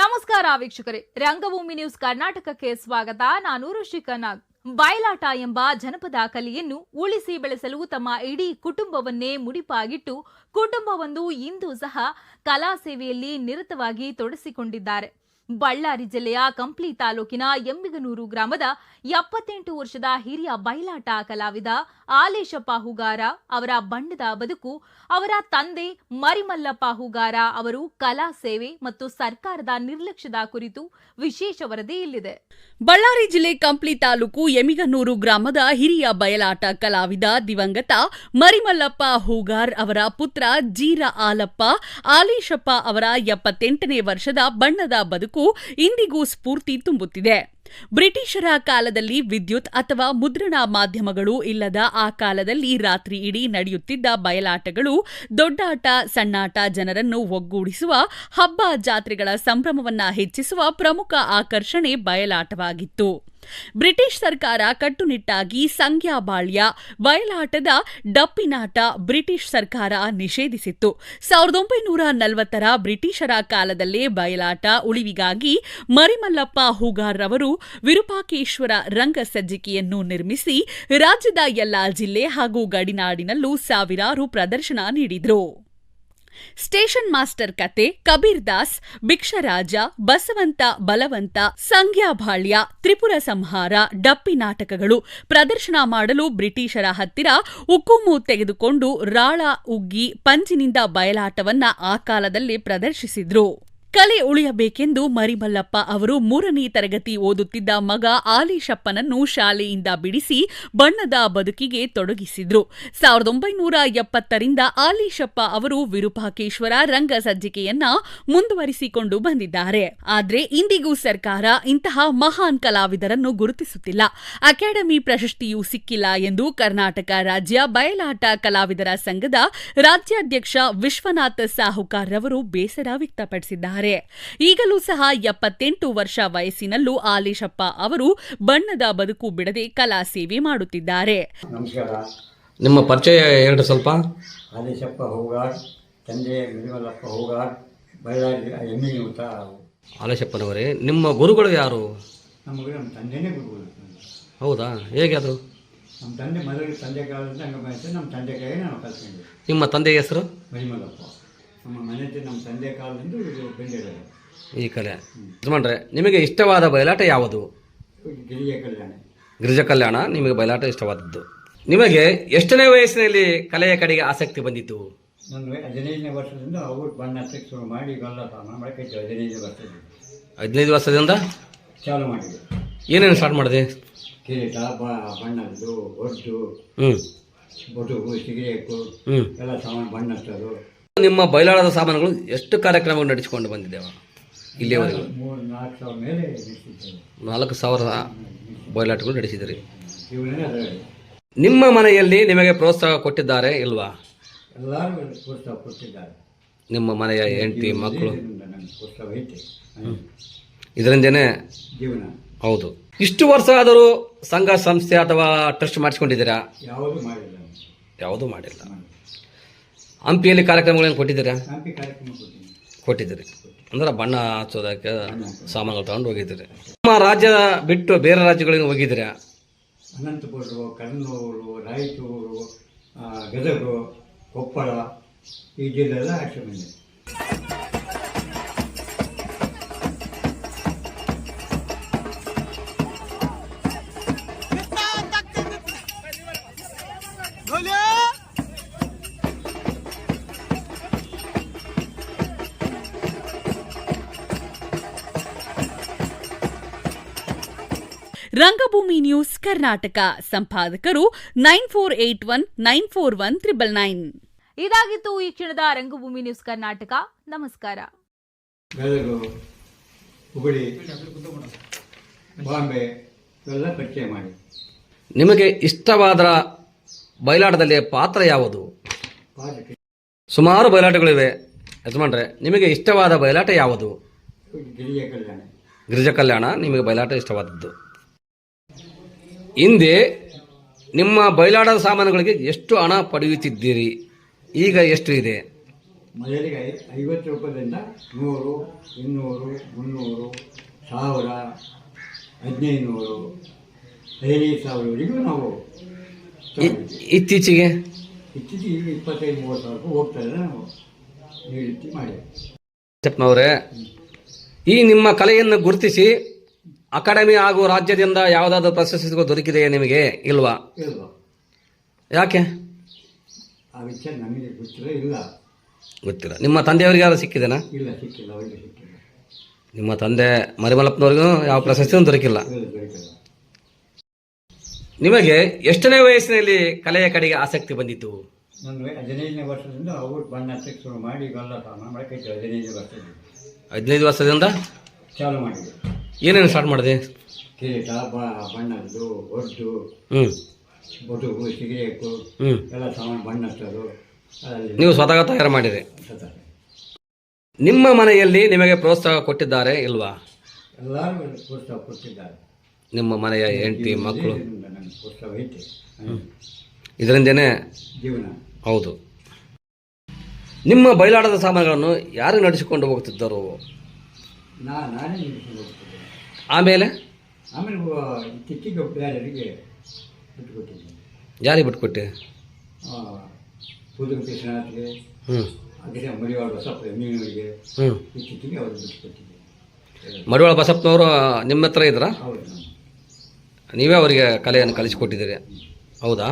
ನಮಸ್ಕಾರ ವೀಕ್ಷಕರೇ, ರಂಗಭೂಮಿ ನ್ಯೂಸ್ ಕರ್ನಾಟಕಕ್ಕೆ ಸ್ವಾಗತ. ನಾನು ಋಷಿಕಾ ನಾಗ್. ಬಯಲಾಟ ಎಂಬ ಜನಪದ ಕಲೆಯನ್ನು ಉಳಿಸಿ ಬೆಳೆಸಲು ತಮ್ಮ ಇಡೀ ಕುಟುಂಬವನ್ನೇ ಮುಡಿಪಾಗಿಟ್ಟು ಕುಟುಂಬವೊಂದು ಇಂದು ಸಹ ಕಲಾ ಸೇವೆಯಲ್ಲಿ ನಿರತವಾಗಿ ತೊಡಗಿಸಿಕೊಂಡಿದ್ದಾರೆ. ಬಳ್ಳಾರಿ ಜಿಲ್ಲೆಯ ಕಂಪ್ಲಿ ತಾಲೂಕಿನ ಎಮ್ಮಿಗನೂರು ಗ್ರಾಮದ 78 ವರ್ಷದ ಹಿರಿಯ ಬಯಲಾಟ ಕಲಾವಿದ ಆಲೇಶಪ್ಪ ಹೂಗಾರ ಅವರ ಬಣ್ಣದ ಬದುಕು, ಅವರ ತಂದೆ ಮರಿಮಲ್ಲಪ್ಪ ಹೂಗಾರ ಅವರು ಕಲಾ ಸೇವೆ ಮತ್ತು ಸರ್ಕಾರದ ನಿರ್ಲಕ್ಷ್ಯದ ಕುರಿತು ವಿಶೇಷ ವರದಿ ಇಲ್ಲಿದೆ. ಬಳ್ಳಾರಿ ಜಿಲ್ಲೆ ಕಂಪ್ಲಿ ತಾಲೂಕು ಎಮ್ಮಿಗನೂರು ಗ್ರಾಮದ ಹಿರಿಯ ಬಯಲಾಟ ಕಲಾವಿದ ದಿವಂಗತ ಮರಿಮಲ್ಲಪ್ಪ ಹೂಗಾರ್ ಅವರ ಪುತ್ರ ಜೀರ ಆಲಪ್ಪ ಆಲೇಶಪ್ಪ ಅವರ 78ನೇ ವರ್ಷದ ಬಣ್ಣದ ಬದುಕು ಇಂದಿಗೂ ಸ್ಫೂರ್ತಿ ತುಂಬುತ್ತಿದೆ. ಬ್ರಿಟಿಷರ ಕಾಲದಲ್ಲಿ ವಿದ್ಯುತ್ ಅಥವಾ ಮುದ್ರಣ ಮಾಧ್ಯಮಗಳು ಇಲ್ಲದ ಆ ಕಾಲದಲ್ಲಿ ರಾತ್ರಿ ಇಡೀ ನಡೆಯುತ್ತಿದ್ದ ಬಯಲಾಟಗಳು ದೊಡ್ಡಾಟ ಸಣ್ಣಾಟ ಜನರನ್ನು ಒಗ್ಗೂಡಿಸುವ ಹಬ್ಬ ಜಾತ್ರೆಗಳ ಸಂಭ್ರಮವನ್ನ ಹೆಚ್ಚಿಸುವ ಪ್ರಮುಖ ಆಕರ್ಷಣೆ ಬಯಲಾಟವಾಗಿತ್ತು. ಬ್ರಿಟಿಷ್ ಸರ್ಕಾರ ಕಟ್ಟುನಿಟ್ಟಾಗಿ ಸಂಗ್ಯಾಬಾಳ್ಯ ಬಯಲಾಟದ ಡಪ್ಪಿನಾಟ ಬ್ರಿಟಿಷ್ ಸರ್ಕಾರ ನಿಷೇಧಿಸಿತ್ತು. 1940ರ ಬ್ರಿಟಿಷರ ಕಾಲದಲ್ಲೇ ಬಯಲಾಟ ಉಳಿವಿಗಾಗಿ ಮರಿಮಲ್ಲಪ್ಪ ಹೂಗಾರ್ ಅವರು ವಿರೂಪಾಕೇಶ್ವರ ರಂಗಸಜ್ಜಿಕೆಯನ್ನು ನಿರ್ಮಿಸಿ ರಾಜ್ಯದ ಎಲ್ಲಾ ಜಿಲ್ಲೆ ಹಾಗೂ ಗಡಿನಾಡಿನಲ್ಲೂ ಸಾವಿರಾರು ಪ್ರದರ್ಶನ ನೀಡಿದರು. ಸ್ಟೇಷನ್ ಮಾಸ್ಟರ್ ಕತೆ, ಕಬೀರ್ ದಾಸ್, ಭಿಕ್ಷರಾಜ, ಬಸವಂತ ಬಲವಂತ, ಸಂಗ್ಯಾಬಾಳ್ಯ, ತ್ರಿಪುರ ಸಂಹಾರ, ಡಪ್ಪಿ ನಾಟಕಗಳು ಪ್ರದರ್ಶನ ಮಾಡಲು ಬ್ರಿಟಿಷರ ಹತ್ತಿರ ಹುಕುಮು ತೆಗೆದುಕೊಂಡು ರಾಳ ಉಗ್ಗಿ ಪಂಜಿನಿಂದ ಬಯಲಾಟವನ್ನ ಆ ಕಾಲದಲ್ಲೇ ಪ್ರದರ್ಶಿಸಿದ್ರು. ಕಲೆ ಉಳಿಯಬೇಕೆಂದು ಮರಿಮಲ್ಲಪ್ಪ ಅವರು 3ನೇ ತರಗತಿ ಓದುತ್ತಿದ್ದ ಮಗ ಆಲೇಶಪ್ಪನನ್ನು ಶಾಲೆಯಿಂದ ಬಿಡಿಸಿ ಬಣ್ಣದ ಬದುಕಿಗೆ ತೊಡಗಿಸಿದ್ರು. 1970ರಿಂದ ಆಲೇಶಪ್ಪ ಅವರು ವಿರೂಪಾಕೇಶ್ವರ ರಂಗಸಜ್ಜಿಕೆಯನ್ನ ಮುಂದುವರಿಸಿಕೊಂಡು ಬಂದಿದ್ದಾರೆ. ಆದರೆ ಇಂದಿಗೂ ಸರ್ಕಾರ ಇಂತಹ ಮಹಾನ್ ಕಲಾವಿದರನ್ನು ಗುರುತಿಸುತ್ತಿಲ್ಲ. ಅಕಾಡೆಮಿ ಪ್ರಶಸ್ತಿಯೂ ಸಿಕ್ಕಿಲ್ಲ ಎಂದು ಕರ್ನಾಟಕ ರಾಜ್ಯ ಬಯಲಾಟ ಕಲಾವಿದರ ಸಂಘದ ರಾಜ್ಯಾಧ್ಯಕ್ಷ ವಿಶ್ವನಾಥ ಸಾಹುಕಾರ್ ಅವರು ಬೇಸರ ವ್ಯಕ್ತಪಡಿಸಿದ್ದಾರೆ. ಈಗಲೂ ಸಹ 78 ವರ್ಷ ವಯಸ್ಸಿನಲ್ಲೂ ಆಲೇಶಪ್ಪ ಅವರು ಬಣ್ಣದ ಬದುಕು ಬಿಡದೆ ಕಲಾ ಸೇವೆ ಮಾಡುತ್ತಿದ್ದಾರೆ. ನಮಸ್ಕಾರ. ನಿಮ್ಮ ಪರಿಚಯ ಹೇಳ್ರಿ ಸ್ವಲ್ಪ. ಆಲೇಶಪ್ಪ ಹೂಗಾರ್, ತಂದೆ ಮರಿಮಲ್ಲಪ್ಪ ಹೂಗಾರ್, ಬಳ್ಳಾರಿ ಎಮ್ಮಿಗನೂರು. ಆಲೇಶಪ್ಪನವರೇ, ನಿಮ್ಮ ಗುರುಗಳು ಯಾರು? ನಮ್ಮ ತಂದೆನೇ ಗುರುಗಳು. ಹೌದಾ? ಹೇಗೆ ಅದು? ನಮ್ಮ ತಂದೆ ಮೊದಲು ತಂದೆ ಕಾಲದಿಂದ ಹಂಗೆ ಬಂದಿತ್ತು. ನಮ್ಮ ತಂದೆ ಕೈಗೆ ನಾವು ಕಲ್ತ್ಕೊಂಡ್ವಿ. ನಿಮ್ಮ ತಂದೆಯ ಹೆಸರು? ಮರಿಮಲ್ಲಪ್ಪ. ನಮ್ಮ ಮನೆ ನಮ್ಮ ತಂದೆ ಕಾಲದಿಂದ ಇದು ಬಂದಿದ್ದಾರೆ ಈ ಕಲೆ. ಯಜಮಾನ್ರೆ, ನಿಮಗೆ ಇಷ್ಟವಾದ ಬಯಲಾಟ ಯಾವುದು? ಗಿರಿಜ ಕಲ್ಯಾಣ. ಗಿರಿಜ ಕಲ್ಯಾಣ ನಿಮಗೆ ಬಯಲಾಟ ಇಷ್ಟವಾದದ್ದು. ನಿಮಗೆ ಎಷ್ಟನೇ ವಯಸ್ಸಿನಲ್ಲಿ ಕಲೆಯ ಕಡೆಗೆ ಆಸಕ್ತಿ ಬಂದಿತ್ತು? ನನ್ನ 15ನೇ ವರ್ಷದಿಂದ ಅವ್ರು ಬಣ್ಣ ಹಚ್ಚಕ್ಕೆ ಶುರು ಮಾಡಿ ಇವೆಲ್ಲ ಸಾಮಾನು ಮಾಡಕ್ಕೆ 15 ವರ್ಷದಿಂದ. 15 ವರ್ಷದಿಂದ ಚಾಲು ಮಾಡಿದೆ. ಏನೇನು ಸ್ಟಾರ್ಟ್ ಮಾಡಿದೆ? ಕಿರೀಟ, ಬಣ್ಣದ್ದು, ಒಡ್ಡು, ಬೊಟುಗು, ಸಿಗರೇಟು ಎಲ್ಲ ಸಾಮಾನು ಬಣ್ಣ ಹಚ್ಚೋದು. ನಿಮ್ಮ ಬಯಲಾಟದ ಸಾಮಾನುಗಳು ಎಷ್ಟು ಕಾರ್ಯಕ್ರಮಗಳು ನಡೆಸಿಕೊಂಡು ಬಂದಿದ್ದೇವೆ ಇಲ್ಲಿಯವರೆಗೂ? 4,000 ಮೇಲೆ ನಡೆಸಿದ್ದೇವೆ. 4,000 ಬಯಲಾಟಗಳು ನಡೆಸಿದಿರಿ. ಇವನೇ ಅದರಲ್ಲಿ ನಿಮ್ಮ ಮನೆಯಲ್ಲಿ ನಿಮಗೆ ಪ್ರೋತ್ಸಾಹ ಕೊಟ್ಟಿದ್ದಾರೆ ಇಲ್ವಾ? ಎಲ್ಲರೂ ಪ್ರೋತ್ಸಾಹ ಕೊಟ್ಟಿದ್ದಾರೆ. ನಿಮ್ಮ ಮನೆಯ ಹೆಂಡತಿ ಮಕ್ಕಳು? ನನಗೆ ಪ್ರೋತ್ಸಾಹ ಐತೆ. ಇದರಿಂದನೇ ಜೀವನ. ಹೌದು. ಇಷ್ಟು ವರ್ಷ ಆದರೂ ಸಂಘ ಸಂಸ್ಥೆ ಅಥವಾ ಟ್ರಸ್ಟ್ ಮಾಡಿಸ್ಕೊಂಡಿದ್ದೀರಾ? ಯಾವುದೂ ಮಾಡಿಲ್ಲ. ಯಾವುದೂ ಮಾಡಿಲ್ಲ. ಹಂಪಿಯಲ್ಲಿ ಕಾರ್ಯಕ್ರಮಗಳನ್ನು ಕೊಟ್ಟಿದ್ದೀರಾ? ಹಂಪಿ ಕಾರ್ಯಕ್ರಮ ಕೊಟ್ಟಿದ್ದೀರಿ. ಅಂದ್ರೆ ಬಣ್ಣ ಹಚ್ಚೋದಕ್ಕೆ ಸಾಮಾನುಗಳು ತಗೊಂಡು ಹೋಗಿದ್ದೀರಿ. ನಮ್ಮ ರಾಜ್ಯ ಬಿಟ್ಟು ಬೇರೆ ರಾಜ್ಯಗಳಿಗೆ ಹೋಗಿದ್ದೀರಾ? ಅನಂತಪುರ, ಕಣ್ಣೂರು, ರಾಯಚೂರು, ಗದಗ, ಕೊಪ್ಪಳ ಈ ಜಿಲ್ಲೆಲ್ಲ ಆಚೆ ಬಂದಿದೆ. ರಂಗಭೂಮಿ ನ್ಯೂಸ್ ಕರ್ನಾಟಕ ಸಂಪಾದಕರು 9481941999. ಇದಾಗಿತ್ತು ಈ ಕ್ಷಣದ ರಂಗಭೂಮಿ ನ್ಯೂಸ್ ಕರ್ನಾಟಕ. ನಮಸ್ಕಾರ. ಗದಗ, ಹುಬ್ಬಳ್ಳಿ, ಬಾಂಬೆ ಎಲ್ಲ ಪರಿಚಯ ಮಾಡಿ. ನಿಮಗೆ ಇಷ್ಟವಾದ ಬಯಲಾಟದಲ್ಲಿ ಪಾತ್ರ ಯಾವುದು? ಸುಮಾರು ಬಯಲಾಟಗಳಿವೆ ಯಜಮಾನ್ರೆ, ನಿಮಗೆ ಇಷ್ಟವಾದ ಬಯಲಾಟ ಯಾವುದು? ಗಿರಿಜ ಕಲ್ಯಾಣ. ಗಿರಿಜ ಕಲ್ಯಾಣ ನಿಮಗೆ ಬಯಲಾಟ ಇಷ್ಟವಾದದ್ದು. ಹಿಂದೆ ನಿಮ್ಮ ಬಯಲಾಟದ ಸಾಮಾನುಗಳಿಗೆ ಎಷ್ಟು ಹಣ ಪಡೆಯುತ್ತಿದ್ದೀರಿ? ಈಗ ಎಷ್ಟು ಇದೆ? ಮೊದಲಿಗೆ 50 ರೂಪಾಯಿದಿಂದ 100, 200, 300, 1000, 1500, 15,000ವರೆಗೂ ನಾವು ಇತ್ತೀಚೆಗೆ ಇತ್ತೀಚೆಗೆ 25-30 ಸಾವಿರ ರೂಪಾಯಿ ಹೋಗ್ತಾ ಇದ್ರೆ ನಾವು ಈ ರೀತಿ ಮಾಡಿದ್ವಿ. ಚಪ್ಪನವರೇ, ಈ ನಿಮ್ಮ ಕಲೆಯನ್ನು ಗುರುತಿಸಿ ಅಕಾಡೆಮಿ ಹಾಗೂ ರಾಜ್ಯದಿಂದ ಯಾವುದಾದ್ರೂ ಪ್ರಶಸ್ತಿ ದೊರಕಿದೆಯೇ ನಿಮಗೆ? ಇಲ್ವಾ? ಇಲ್ವಾ? ಯಾಕೆ ಆ ವಿಚಾರ ನಮಗೆ ಇಲ್ಲ. ಗೊತ್ತಿಲ್ಲ. ನಿಮ್ಮ ತಂದೆಯವರಿಗೆ ಯಾರು ಸಿಕ್ಕಿದೆನಾ? ಇಲ್ಲ, ಸಿಕ್ಕಿಲ್ಲ, ಅವರಿಗೆ ಸಿಕ್ಕಿಲ್ಲ. ನಿಮ್ಮ ತಂದೆ ಮರಿಮಲ್ಲಪ್ಪನವ್ರಿಗೂ ಯಾವ ಪ್ರಶಸ್ತಿಯೂ ದೊರಕಿಲ್ಲ. ದೊರಕಿಲ್ಲ. ನಿಮಗೆ ಎಷ್ಟನೇ ವಯಸ್ಸಿನಲ್ಲಿ ಕಲೆಯ ಕಡೆಗೆ ಆಸಕ್ತಿ ಬಂದಿತ್ತು? ನಾನು 15ನೇ ವರ್ಷದಿಂದ ಅವರು ಬಣ್ಣ ಹಚ್ಚಕ್ಕೆ ಶುರು ಮಾಡಿ ಈಗೆಲ್ಲ ಸಾಮಾನು ಮಾಡಕ್ಕೆ 15 ವರ್ಷದಿಂದ 15 ವರ್ಷದಿಂದ ಚಾಲು ಮಾಡಿದೆ. ಏನೇನು ಸ್ಟಾರ್ಟ್ ಮಾಡಿದೆ? ಕಿರೀಟ, ಬಣ್ಣದ್ದು, ಒಡ್ಡು, ಬೊಟುಗು, ಸಿಗರೇಟು ಎಲ್ಲ ಸಾಮಾನು ಬಣ್ಣ ಹಚ್ಚೋದು ನೀವು ಸ್ವತಃ ತಯಾರು ಮಾಡಿರಿ. ಸತತ ನಿಮ್ಮ ಮನೆಯಲ್ಲಿ ನಿಮಗೆ ಪ್ರೋತ್ಸಾಹ ಕೊಟ್ಟಿದ್ದಾರೆ ಇಲ್ವಾ? ಎಲ್ಲರೂ ಪ್ರೋತ್ಸಾಹ ಕೊಟ್ಟಿದ್ದಾರೆ. ನಿಮ್ಮ ಮನೆಯ ಹೆಂಡತಿ ಮಕ್ಕಳು ನನಗೆ ಪ್ರೋತ್ಸಾಹ ಐತೆ. ಇದರಿಂದೇನೆ ಜೀವನ. ಹೌದು. ನಿಮ್ಮ ಬಯಲಾಟದ ಸಾಮಾನುಗಳನ್ನು ಯಾರು ನಡೆಸಿಕೊಂಡು ಹೋಗ್ತಿದ್ದರು? ನಾನೇ ನಿಲ್ಲಿಸ್ಕೊಂಡು ಹೋಗ್ತಿದ್ದೆ. ಆಮೇಲೆ ಇತ್ತೀಚೆಗೆ ಬೇರೆಯವರಿಗೆ ಬಿಟ್ಟುಕೊಟ್ಟಿದ್ದೆ. ಯಾರಿಗೆ ಬಿಟ್ಕೊಟ್ಟೆ? ಪುದುಗ ಕೃಷ್ಣನಾಥ್ಗೆ, ಅದಕ್ಕೆ ಮಡಿವಾಳ ಬಸಪ್ಪ ಮೀನುವರಿಗೆ ಇತ್ತೀಚೆಗೆ ಅವರು ಬಿಟ್ಟುಕೊಟ್ಟಿದ್ದೆ. ಮಡಿವಾಳ ಬಸಪ್ಪನವರು ನಿಮ್ಮ ಹತ್ರ ಇದ್ರಾ? ಹೌದು. ನೀವೇ ಅವರಿಗೆ ಕಲೆಯನ್ನು ಕಲಿಸಿಕೊಟ್ಟಿದ್ದೀರಿ, ಹೌದಾ?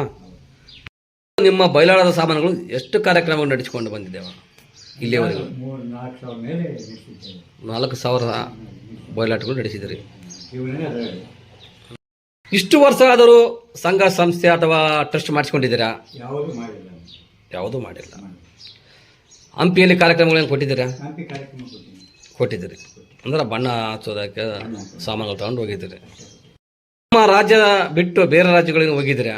ನಿಮ್ಮ ಬಯಲಾಟದ ಸಾಮಾನುಗಳು ಎಷ್ಟು ಕಾರ್ಯಕ್ರಮಗಳು ನಡೆಸಿಕೊಂಡು ಬಂದಿದ್ದೇವೆ ಇಲ್ಲಿಯವರೆಗೂ? 3-4 ಸಾವಿರ ಮೇಲೆ ನಡೆಸಿದ್ದೇವೆ. 4,000 ಬಯಲಾಟಗಳು ನಡೆಸಿದಿರಿ. ಜೀವನನೇ ಅದರಲ್ಲಿ. ಇಷ್ಟು ವರ್ಷ ಆದರೂ ಸಂಘ ಸಂಸ್ಥೆ ಅಥವಾ ಟ್ರಸ್ಟ್ ಮಾಡಿಸ್ಕೊಂಡಿದ್ದೀರಾ? ಯಾವುದೂ ಮಾಡಿಲ್ಲ. ಯಾವುದೂ ಮಾಡಿಲ್ಲ. ಹಂಪಿಯಲ್ಲಿ ಕಾರ್ಯಕ್ರಮಗಳೇನು ಕೊಟ್ಟಿದ್ದೀರಾ? ಹಂಪಿ ಕಾರ್ಯಕ್ರಮ ಕೊಟ್ಟಿದ್ದೀರಿ. ಅಂದ್ರೆ ಬಣ್ಣ ಹಚ್ಚೋದಕ್ಕೆ ಸಾಮಾನುಗಳು ತಗೊಂಡು ಹೋಗಿದ್ದೀರಿ. ನಮ್ಮ ರಾಜ್ಯ ಬಿಟ್ಟು ಬೇರೆ ರಾಜ್ಯಗಳಿಗೆ ಹೋಗಿದ್ದೀರಾ?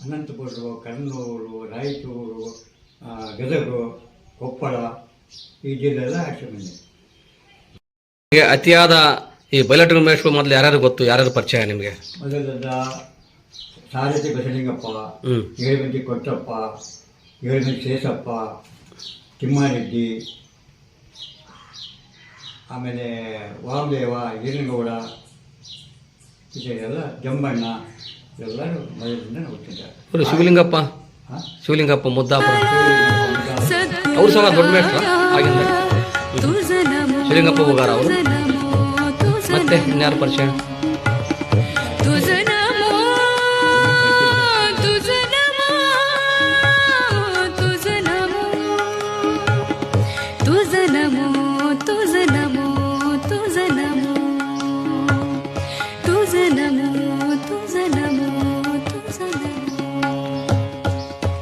ಅನಂತಪುರ, ಕಣ್ಣೂರು, ರಾಯಚೂರು, ಗದಗ, ಕೊಪ್ಪಳ ಈ ಜಿಲ್ಲೆಲ್ಲ ಅಷ್ಟೇ ಬಂದಿದೆ. ಅತಿಯಾದ ಈ ಬಯಲಾಟ ಮೇಷ್ಗಳು ಮೊದಲು ಯಾರ್ಯಾರು ಗೊತ್ತು? ಯಾರ್ಯಾರು ಪರಿಚಯ ನಿಮಗೆ? ಮೊದಲದ ಸಾರಥಿ ಬಸಲಿಂಗಪ್ಪ, ಏಳುಮಂದಿ ಕೊಟ್ಟಪ್ಪ, ಏಳುಮಂದಿ ಶೇಷಪ್ಪ, ತಿಮ್ಮಾರೆಡ್ಡಿ, ಆಮೇಲೆ ವಾಮದೇವ, ಈರನಗೌಡ, ಇದೆಲ್ಲ ಜಂಬಣ್ಣ, ಎಲ್ಲರೂ ಮೊದಲಿಂದ ಹೋಗ್ತಿದ್ದಾರೆ. ಶಿವಲಿಂಗಪ್ಪ ಮುದ್ದಾಪುರ ಅವ್ರು ಸಹ ದೊಡ್ಡ ಮೇಷ್ಟ್ರ ಆಗಿಂದ. ಶಿವಲಿಂಗಪ್ಪ ಹೋಗಾರ ಅವರು. ಮತ್ತೆ ಇನ್ಯಾರು ಪರಿಚಯ?